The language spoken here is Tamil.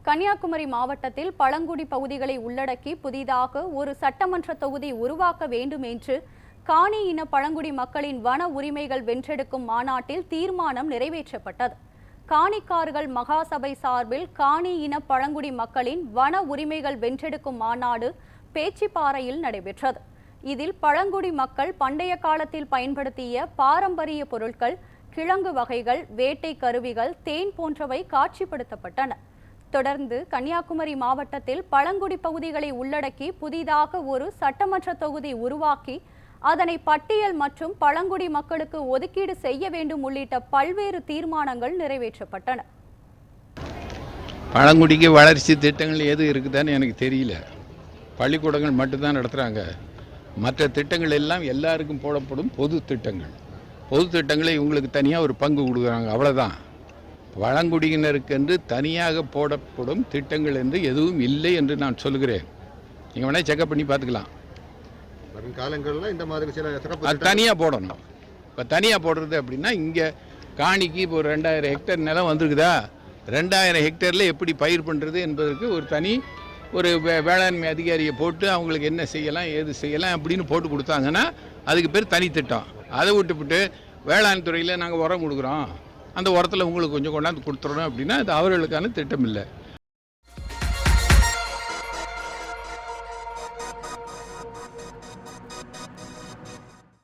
கன்னியாகுமரி மாவட்டத்தில் பழங்குடி பகுதிகளை உள்ளடக்கி புதிதாக ஒரு சட்டமன்ற தொகுதி உருவாக்க வேண்டும் என்று காணி இன பழங்குடி மக்களின் வன உரிமைகள் வென்றெடுக்கும் மாநாட்டில் தீர்மானம் நிறைவேற்றப்பட்டது. காணிக்கார்கள் மகாசபை சார்பில் காணி இன பழங்குடி மக்களின் வன உரிமைகள் வென்றெடுக்கும் மாநாடு பேச்சிப்பாறையில் நடைபெற்றது. இதில் பழங்குடி மக்கள் பண்டைய காலத்தில் பயன்படுத்திய பாரம்பரிய பொருட்கள், கிழங்கு வகைகள், வேட்டை கருவிகள், தேன் போன்றவை காட்சிப்படுத்தப்பட்டன. தொடர்ந்து கன்னியாகுமரி மாவட்டத்தில் பழங்குடி பகுதிகளை உள்ளடக்கி புதிதாக ஒரு சட்டமன்ற தொகுதி உருவாக்கி அதனை பட்டியல் மற்றும் பழங்குடி மக்களுக்கு ஒதுக்கீடு செய்ய வேண்டும் உள்ளிட்ட பல்வேறு தீர்மானங்கள் நிறைவேற்றப்பட்டன. பழங்குடிக்கு வளர்ச்சி திட்டங்கள் எது இருக்குதான்னு எனக்கு தெரியல. பள்ளிக்கூடங்கள் மட்டும்தான் நடத்துகிறாங்க. மற்ற திட்டங்கள் எல்லாம் எல்லாருக்கும் போடப்படும் பொது திட்டங்கள். பொது திட்டங்களை இவங்களுக்கு தனியாக ஒரு பங்கு கொடுக்குறாங்க, அவ்வளோதான். பழங்குடியினருக்கு என்று தனியாக போடப்படும் திட்டங்கள் என்று எதுவும் இல்லை என்று நான் சொல்கிறேன். நீங்கள் வேணால் செக்அப் பண்ணி பார்த்துக்கலாம். காலங்களில் இந்த மாதிரி சில அது தனியாக போடணும். இப்போ தனியாக போடுறது அப்படின்னா இங்கே காணிக்கு இப்போ ஒரு 2000 ஹெக்டேர் நிலம் வந்துருக்குதா, 2000 ஹெக்டேரில் எப்படி பயிர் பண்ணுறது என்பதற்கு ஒரு தனி ஒரு வேளாண்மை அதிகாரியை போட்டு அவங்களுக்கு என்ன செய்யலாம் ஏது செய்யலாம் அப்படின்னு போட்டு கொடுத்தாங்கன்னா அதுக்கு பேர் தனி திட்டம். அதை விட்டுவிட்டு வேளாண் துறையில் நாங்கள் உரம் கொடுக்குறோம், அந்த உரத்தில் உங்களுக்கு கொஞ்சம் கொண்டாந்து கொடுத்துட்றோம் அப்படின்னா அது அவர்களுக்கான திட்டம் இல்லை.